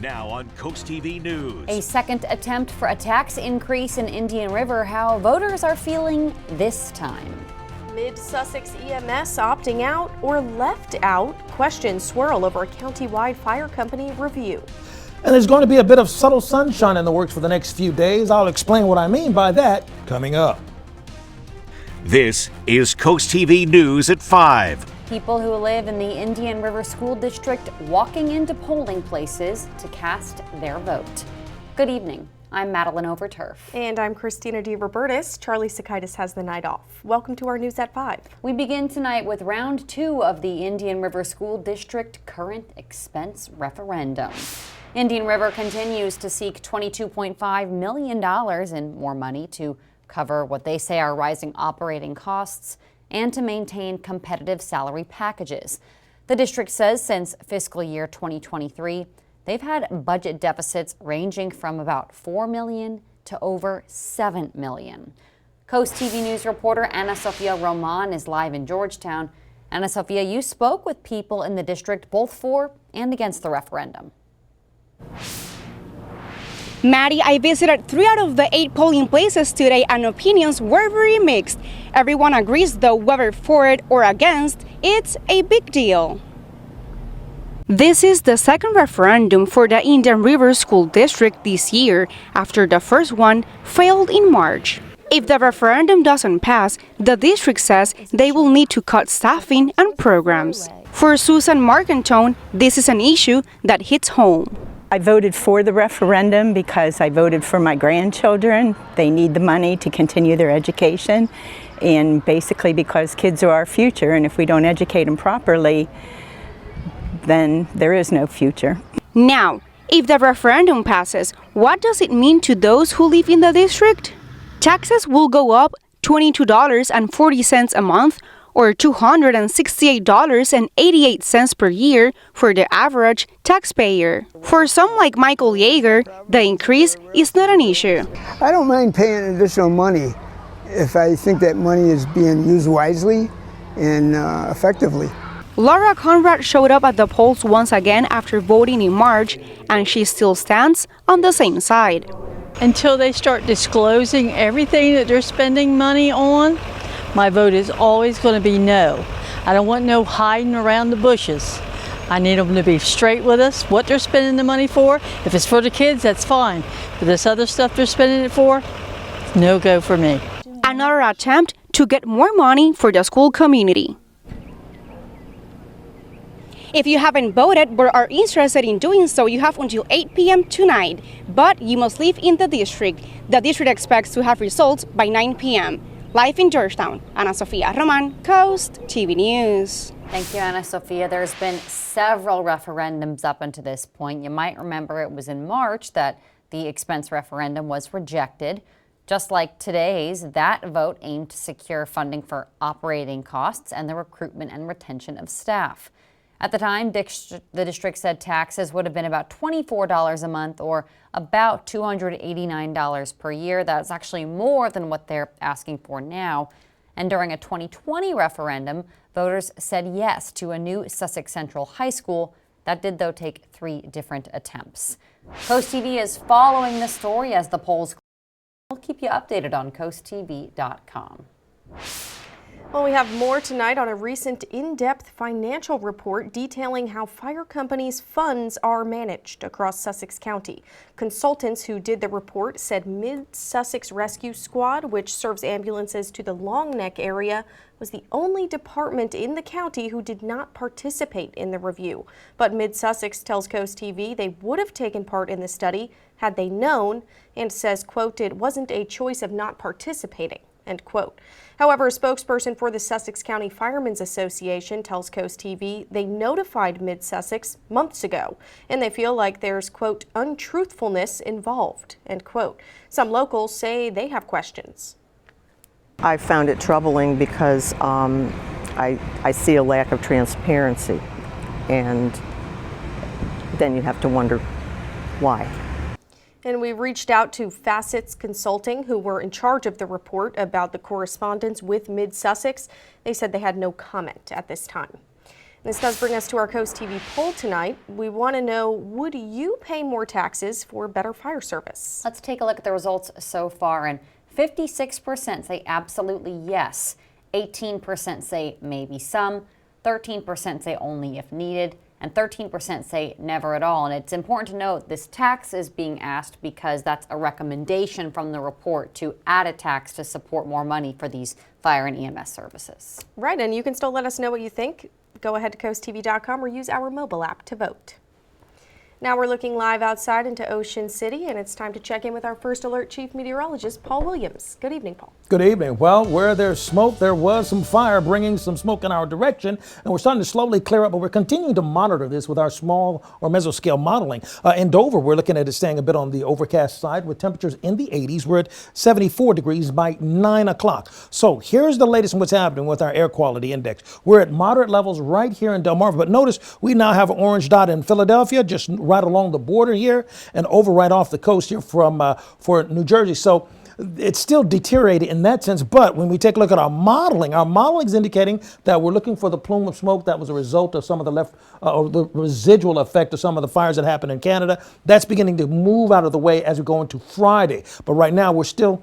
Now on CoastTV News. A second attempt for a tax increase in Indian River. How voters are feeling this time. Mid-Sussex EMS opting out or left out? Questions swirl over a county-wide fire company review. And there's going to be a bit of subtle sunshine in the works for the next few days. I'll explain what I mean by that coming up. This is CoastTV News at 5. People who live in the Indian River School District walking into polling places to cast their vote. Good evening. I'm Madeline Overturf. And I'm Christina DeRobertis. Charlie Sakaitis has the night off. Welcome to our News at 5. We begin tonight with round 2 of the Indian River School District current expense referendum. Indian River continues to seek $22.5 million in more money to cover what they say are rising operating costs and to maintain competitive salary packages. The district says since fiscal year 2023, they've had budget deficits ranging from about $4 million to over $7 million. CoastTV News reporter Ana Sofia Roman is live in Georgetown. Ana Sofia, you spoke with people in the district both for and against the referendum. Maddie, I visited 3 out of the 8 polling places today and opinions were very mixed. Everyone agrees, though, whether for it or against, it's a big deal. This is the second referendum for the Indian River School District this year, after the first one failed in March. If the referendum doesn't pass, the district says they will need to cut staffing and programs. For Susan Marcantone, this is an issue that hits home. I voted for the referendum because I voted for my grandchildren. They need the money to continue their education, and basically because kids are our future, and if we don't educate them properly, then there is no future. Now, if the referendum passes, what does it mean to those who live in the district? Taxes will go up $22.40 a month, or $268.88 per year for the average taxpayer. For some like Michael Yeager, the increase is not an issue. I don't mind paying additional money if I think that money is being used wisely and effectively. Laura Conrad showed up at the polls once again after voting in March, and she still stands on the same side. Until they start disclosing everything that they're spending money on, my vote is always going to be no. I don't want no hiding around the bushes. I need them to be straight with us, what they're spending the money for. If it's for the kids, that's fine. But this other stuff they're spending it for, no go for me. Another attempt to get more money for the school community. If you haven't voted but are interested in doing so, you have until 8 p.m. tonight. But you must live in the district. The district expects to have results by 9 p.m. Live in Georgetown, Ana Sofia Roman, CoastTV News. Thank you, Ana Sofia. There's been several referendums up until this point. You might remember it was in March that the expense referendum was rejected. Just like today's, that vote aimed to secure funding for operating costs and the recruitment and retention of staff. At the time, the district said taxes would have been about $24 a month or about $289 per year. That's actually more than what they're asking for now. And during a 2020 referendum, voters said yes to a new Sussex Central High School. That did, though, take 3 different attempts. CoastTV is following the story as the polls. We'll keep you updated on coasttv.com. Well, we have more tonight on a recent in-depth financial report detailing how fire companies' funds are managed across Sussex County. Consultants who did the report said Mid-Sussex Rescue Squad, which serves ambulances to the Long Neck area, was the only department in the county who did not participate in the review. But Mid-Sussex tells CoastTV they would have taken part in the study had they known, and says, quote, "It wasn't a choice of not participating." End quote. However, a spokesperson for the Sussex County Firemen's Association tells CoastTV they notified Mid-Sussex months ago, and they feel like there's, quote, untruthfulness involved, end quote. Some locals say they have questions. I found it troubling because I see a lack of transparency, and then you have to wonder why. And we reached out to Facets Consulting, who were in charge of the report, about the correspondence with Mid-Sussex. They said they had no comment at this time. This does bring us to our Coast TV poll tonight. We want to know, would you pay more taxes for better fire service? Let's take a look at the results so far, and 56% say absolutely yes, 18% say maybe some, 13% say only if needed, and 13% say never at all. And it's important to note this tax is being asked because that's a recommendation from the report to add a tax to support more money for these fire and EMS services. Right, and you can still let us know what you think. Go ahead to coasttv.com or use our mobile app to vote. Now we're looking live outside into Ocean City, and it's time to check in with our First Alert Chief Meteorologist, Paul Williams. Good evening, Paul. Good evening. Well, where there's smoke, there was some fire bringing some smoke in our direction, and we're starting to slowly clear up, but we're continuing to monitor this with our small or mesoscale modeling. In Dover, we're looking at it staying a bit on the overcast side with temperatures in the 80s. We're at 74 degrees by 9 o'clock. So here's the latest on what's happening with our air quality index. We're at moderate levels right here in Delmarva, but notice we now have an orange dot in Philadelphia, just right along the border here, and over right off the coast here for New Jersey. So it's still deteriorated in that sense, but when we take a look at our modeling is indicating that we're looking for the plume of smoke that was a result of some of the or the residual effect of some of the fires that happened in Canada. That's beginning to move out of the way as we go into Friday. But right now we're still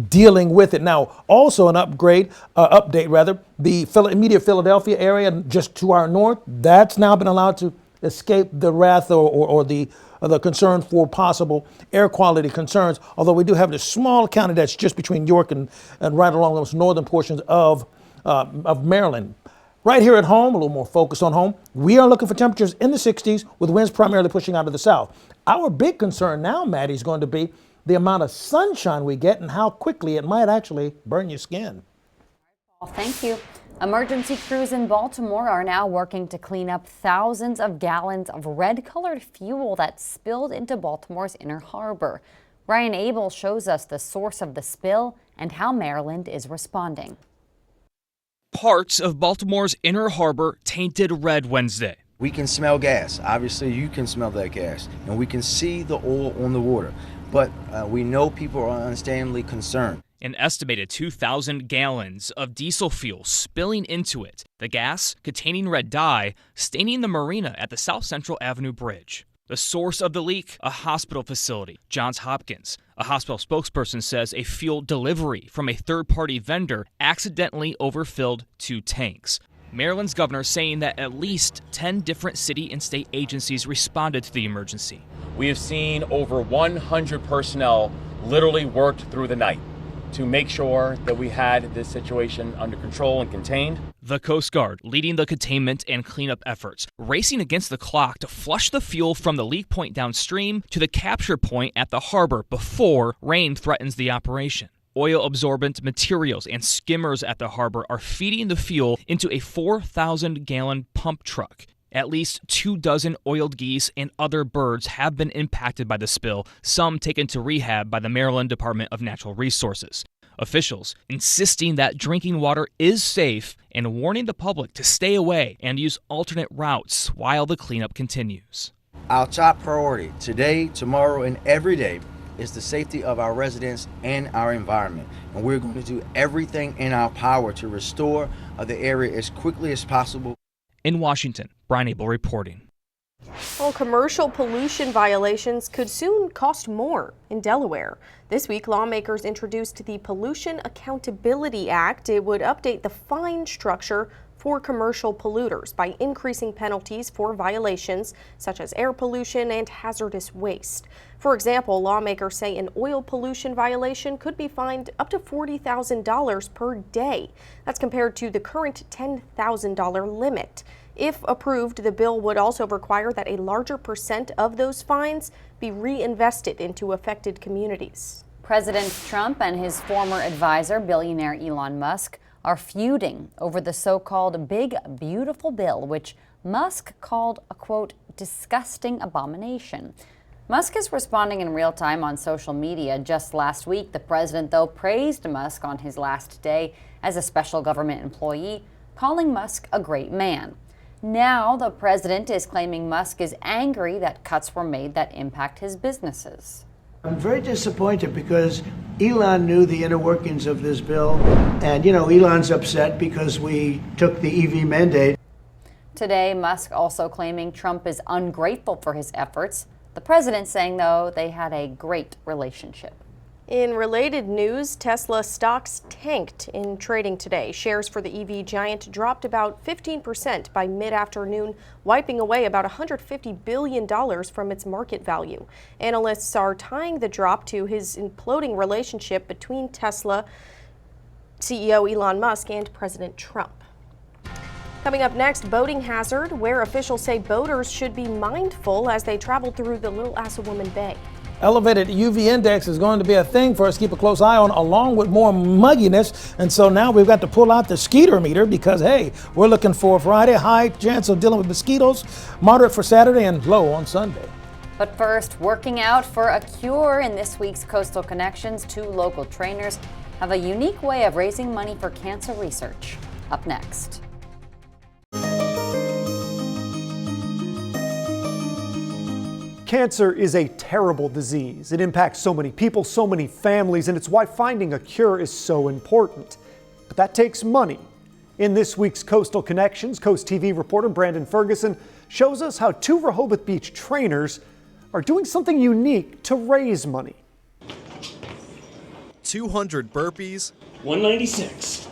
dealing with it. Now, also an update, the immediate Philadelphia area just to our north, that's now been allowed to escape the wrath or the concern for possible air quality concerns, although we do have this small county that's just between York and right along those northern portions of Maryland. Right here at home, a little more focused on home, we are looking for temperatures in the 60s with winds primarily pushing out of the south. Our big concern now, Maddie, is going to be the amount of sunshine we get and how quickly it might actually burn your skin. Well, thank you. Emergency crews in Baltimore are now working to clean up thousands of gallons of red-colored fuel that spilled into Baltimore's Inner Harbor. Ryan Abel shows us the source of the spill and how Maryland is responding. Parts of Baltimore's Inner Harbor tainted red Wednesday. We can smell gas. Obviously, you can smell that gas, and we can see the oil on the water. But we know people are understandably concerned. An estimated 2,000 gallons of diesel fuel spilling into it. The gas, containing red dye, staining the marina at the South Central Avenue Bridge. The source of the leak, a hospital facility, Johns Hopkins. A hospital spokesperson says a fuel delivery from a third-party vendor accidentally overfilled 2 tanks. Maryland's governor saying that at least 10 different city and state agencies responded to the emergency. We have seen over 100 personnel literally worked through the night to make sure that we had this situation under control and contained. The Coast Guard leading the containment and cleanup efforts, racing against the clock to flush the fuel from the leak point downstream to the capture point at the harbor before rain threatens the operation. Oil-absorbent materials and skimmers at the harbor are feeding the fuel into a 4,000-gallon pump truck. At least 24 oiled geese and other birds have been impacted by the spill, some taken to rehab by the Maryland Department of Natural Resources. Officials insisting that drinking water is safe and warning the public to stay away and use alternate routes while the cleanup continues. Our top priority today, tomorrow, and every day is the safety of our residents and our environment. And we're going to do everything in our power to restore the area as quickly as possible. In Washington, Brian Abel reporting. Well, commercial pollution violations could soon cost more in Delaware. This week, lawmakers introduced the Pollution Accountability Act. It would update the fine structure for commercial polluters by increasing penalties for violations such as air pollution and hazardous waste. For example, lawmakers say an oil pollution violation could be fined up to $40,000 per day. That's compared to the current $10,000 limit. If approved, the bill would also require that a larger percent of those fines be reinvested into affected communities. President Trump and his former advisor, billionaire Elon Musk, are feuding over the so-called Big Beautiful Bill, which Musk called a, quote, disgusting abomination. Musk is responding in real time on social media. Just last week, the president, though, praised Musk on his last day as a special government employee, calling Musk a great man. Now, the president is claiming Musk is angry that cuts were made that impact his businesses. I'm very disappointed because Elon knew the inner workings of this bill. And, you know, Elon's upset because we took the EV mandate. Today, Musk also claiming Trump is ungrateful for his efforts. The president saying, though, they had a great relationship. In related news, Tesla stocks tanked in trading today. Shares for the EV giant dropped about 15% by mid-afternoon, wiping away about $150 billion from its market value. Analysts are tying the drop to his imploding relationship between Tesla CEO Elon Musk and President Trump. Coming up next, boating hazard, where officials say boaters should be mindful as they travel through the Little Assawoman Bay. Elevated UV index is going to be a thing for us to keep a close eye on, along with more mugginess. And so now we've got to pull out the skeeter meter because, hey, we're looking for Friday, high chance of dealing with mosquitoes, moderate for Saturday, and low on Sunday. But first, working out for a cure in this week's Coastal Connections. 2 local trainers have a unique way of raising money for cancer research. Up next. Cancer is a terrible disease. It impacts so many people, so many families, and it's why finding a cure is so important. But that takes money. In this week's Coastal Connections, Coast TV reporter Brandon Ferguson shows us how 2 Rehoboth Beach trainers are doing something unique to raise money. 200 burpees. 196.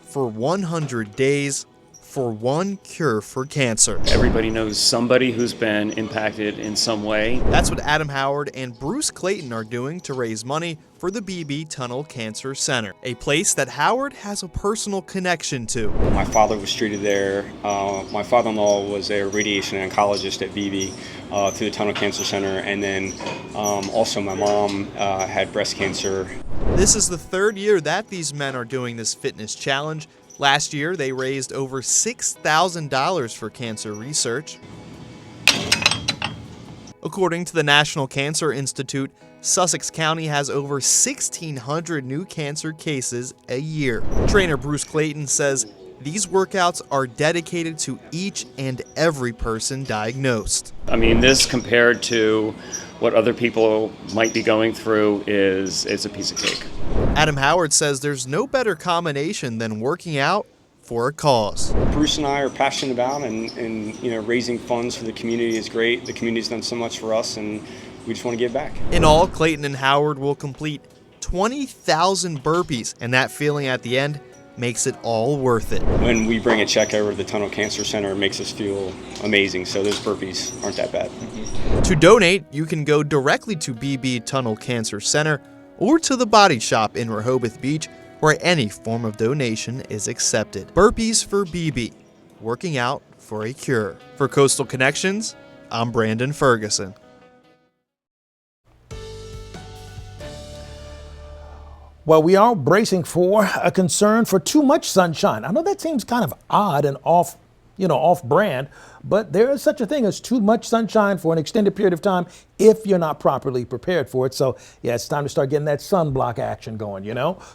For 100 days. For one cure for cancer. Everybody knows somebody who's been impacted in some way. That's what Adam Howard and Bruce Clayton are doing to raise money for the BB Tunnel Cancer Center, a place that Howard has a personal connection to. My father was treated there. My father-in-law was a radiation oncologist at BB through the Tunnel Cancer Center, and then also my mom had breast cancer. This is the 3rd year that these men are doing this fitness challenge. Last year, they raised over $6,000 for cancer research. According to the National Cancer Institute, Sussex County has over 1,600 new cancer cases a year. Trainer Bruce Clayton says these workouts are dedicated to each and every person diagnosed. I mean, this compared to what other people might be going through is a piece of cake. Adam Howard says there's no better combination than working out for a cause. Bruce and I are passionate about and raising funds for the community is great. The community's done so much for us and we just want to give back. In all, Clayton and Howard will complete 20,000 burpees, and that feeling at the end makes it all worth it. When we bring a check over to the Tunnel Cancer Center, it makes us feel amazing, so those burpees aren't that bad. To donate, you can go directly to BB Tunnel Cancer Center or to the Body Shop in Rehoboth Beach, where any form of donation is accepted. Burpees for BB, working out for a cure. For Coastal Connections, I'm Brandon Ferguson. Well, we are bracing for a concern for too much sunshine. I know that seems kind of odd and off-brand, but there is such a thing as too much sunshine for an extended period of time if you're not properly prepared for it. So, yeah, it's time to start getting that sunblock action going,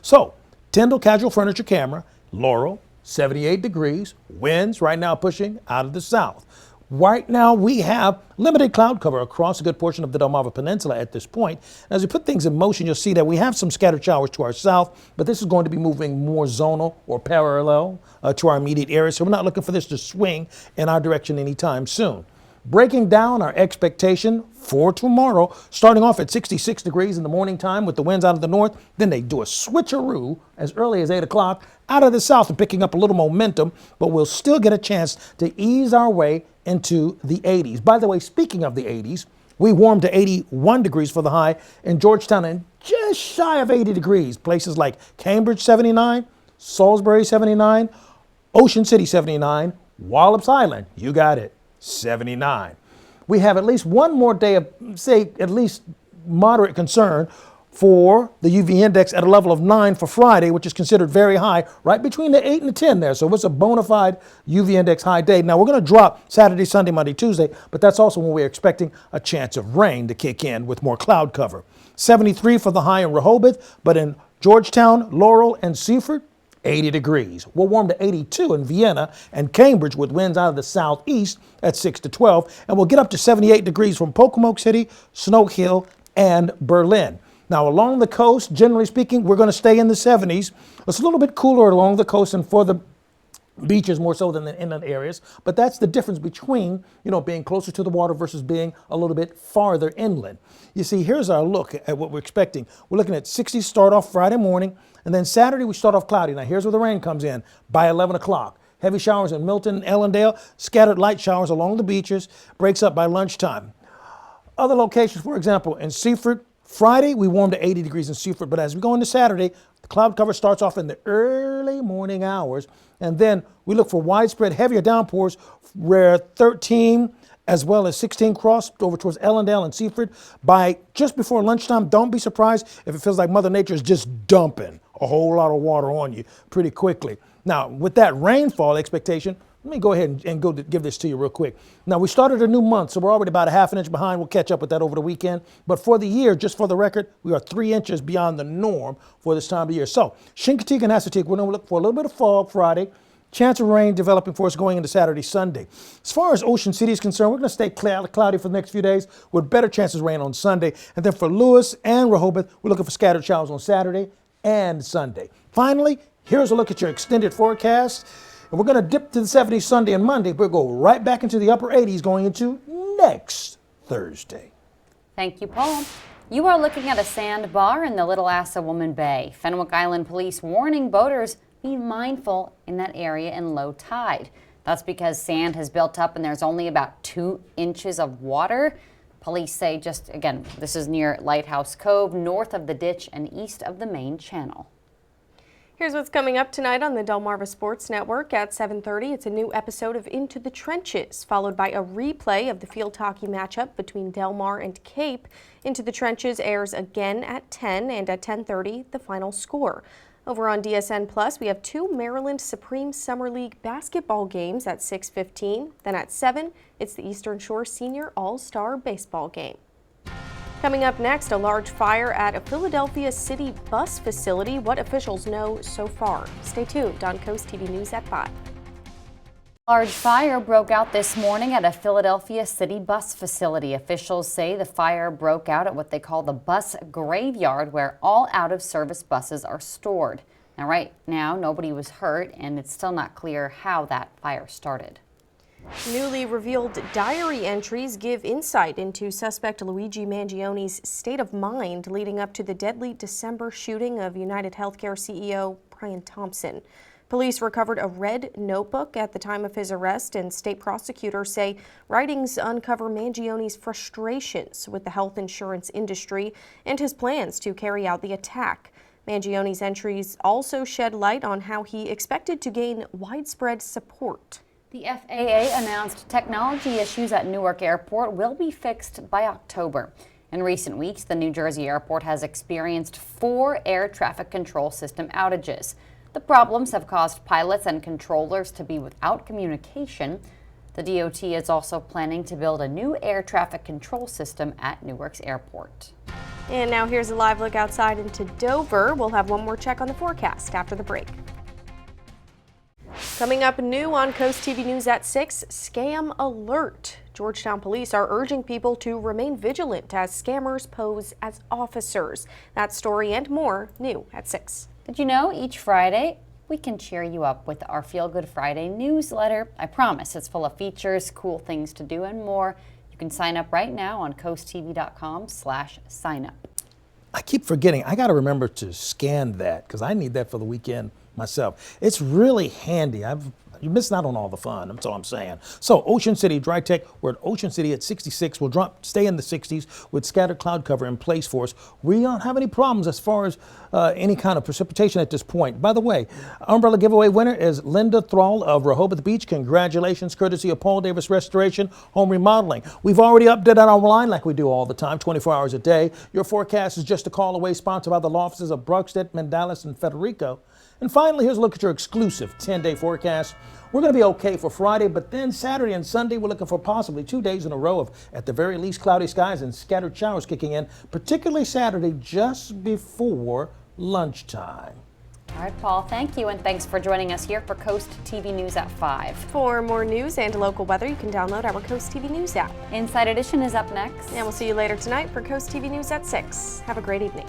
So, Tyndall Casual Furniture Camera, Laurel, 78 degrees, winds right now pushing out of the south. Right now, we have limited cloud cover across a good portion of the Delmarva Peninsula at this point. As we put things in motion, you'll see that we have some scattered showers to our south, but this is going to be moving more zonal or parallel to our immediate area, so we're not looking for this to swing in our direction anytime soon. Breaking down our expectation for tomorrow, starting off at 66 degrees in the morning time with the winds out of the north. Then they do a switcheroo as early as 8 o'clock out of the south and picking up a little momentum, but we'll still get a chance to ease our way into the 80s. By the way, speaking of the 80s, we warmed to 81 degrees for the high in Georgetown and just shy of 80 degrees. Places like Cambridge 79, Salisbury 79, Ocean City 79, Wallops Island, you got it, 79. We have at least one more day of, say, at least moderate concern for the UV index at a level of 9 for Friday, which is considered very high, right between the 8 and the 10 there. So it's a bona fide UV index high day. Now, we're going to drop Saturday, Sunday, Monday, Tuesday, but that's also when we're expecting a chance of rain to kick in with more cloud cover. 73 for the high in Rehoboth, but in Georgetown, Laurel, and Seaford, 80 degrees. We'll warm to 82 in Vienna and Cambridge with winds out of the southeast at 6 to 12, and we'll get up to 78 degrees from Pocomoke City, Snow Hill, and Berlin. Now, along the coast, generally speaking, we're going to stay in the 70s. It's a little bit cooler along the coast and for the beaches more so than the inland areas, but that's the difference between, being closer to the water versus being a little bit farther inland. You see, here's our look at what we're expecting. We're looking at 60s start off Friday morning, and then Saturday we start off cloudy. Now here's where the rain comes in by 11 o'clock. Heavy showers in Milton, Ellendale, scattered light showers along the beaches, breaks up by lunchtime. Other locations, for example, in Seaford, Friday we warm to 80 degrees in Seaford, but as we go into Saturday, the cloud cover starts off in the early morning hours, and then we look for widespread heavier downpours where 13 as well as 16 cross over towards Ellendale and Seaford by just before lunchtime. Don't be surprised if it feels like Mother Nature is just dumping a whole lot of water on you pretty quickly. Now, with that rainfall expectation, let me go ahead and go give this to you real quick. Now, we started a new month, so we're already about a half an inch behind. We'll catch up with that over the weekend. But for the year, just for the record, we are 3 inches beyond the norm for this time of year. So, Chincoteague and Assateague, we're going to look for a little bit of fog Friday. Chance of rain developing for us going into Saturday, Sunday. As far as Ocean City is concerned, we're going to stay cloudy for the next few days with better chances of rain on Sunday. And then for Lewis and Rehoboth, we're looking for scattered showers on Saturday and Sunday. Finally, here's a look at your extended forecast. And we're going to dip to the 70s Sunday and Monday, but we'll go right back into the upper 80s going into next Thursday. Thank you, Paul. You are looking at a sandbar in the Little Assawoman Bay. Fenwick Island Police warning boaters be mindful in that area in low tide. That's because sand has built up and there's only about 2 inches of water. Police say this is near Lighthouse Cove, north of the ditch and east of the main channel. Here's what's coming up tonight on the Delmarva Sports Network at 7:30. It's a new episode of Into the Trenches, followed by a replay of the field hockey matchup between Del Mar and Cape. Into the Trenches airs again at 10, and at 10:30, the final score. Over on DSN Plus, we have 2 Maryland Supreme Summer League basketball games at 6:15. Then at 7, it's the Eastern Shore Senior All-Star Baseball game. Coming up next, a large fire at a Philadelphia city bus facility. What officials know so far. Stay tuned on CoastTV News at 5. A large fire broke out this morning at a Philadelphia city bus facility. Officials say the fire broke out at what they call the bus graveyard, where all out-of-service buses are stored. Now, right now, nobody was hurt, and it's still not clear how that fire started. Newly revealed diary entries give insight into suspect Luigi Mangione's state of mind leading up to the deadly December shooting of United Healthcare CEO Brian Thompson. Police recovered a red notebook at the time of his arrest, and state prosecutors say writings uncover Mangione's frustrations with the health insurance industry and his plans to carry out the attack. Mangione's entries also shed light on how he expected to gain widespread support. The FAA announced technology issues at Newark Airport will be fixed by October. In recent weeks, the New Jersey airport has experienced 4 air traffic control system outages. The problems have caused pilots and controllers to be without communication. The DOT is also planning to build a new air traffic control system at Newark's airport. And now here's a live look outside into Dover. We'll have one more check on the forecast after the break. Coming up new on CoastTV News at 6, scam alert. Georgetown police are urging people to remain vigilant as scammers pose as officers. That story and more new at 6. Did you know each Friday we can cheer you up with our Feel Good Friday newsletter? I promise it's full of features, cool things to do, and more. You can sign up right now on coasttv.com/signup. I keep forgetting. I got to remember to scan that because I need that for the weekend myself. It's really handy. You're missing out on all the fun. That's all I'm saying. So Ocean City, dry tech. We're at Ocean City at 66. We'll stay in the 60s with scattered cloud cover in place for us. We don't have any problems as far as any kind of precipitation at this point. By the way, umbrella giveaway winner is Linda Thrall of Rehoboth Beach. Congratulations, courtesy of Paul Davis Restoration Home Remodeling. We've already updated our line like we do all the time, 24 hours a day. Your forecast is just a call away, sponsored by the law offices of Brockstedt, Mandalis, and Federico. And finally, here's a look at your exclusive 10-day forecast. We're going to be okay for Friday, but then Saturday and Sunday, we're looking for possibly 2 days in a row of, at the very least, cloudy skies and scattered showers kicking in, particularly Saturday just before lunchtime. All right, Paul, thank you, and thanks for joining us here for Coast TV News at 5. For more news and local weather, you can download our Coast TV News app. Inside Edition is up next. And we'll see you later tonight for Coast TV News at 6. Have a great evening.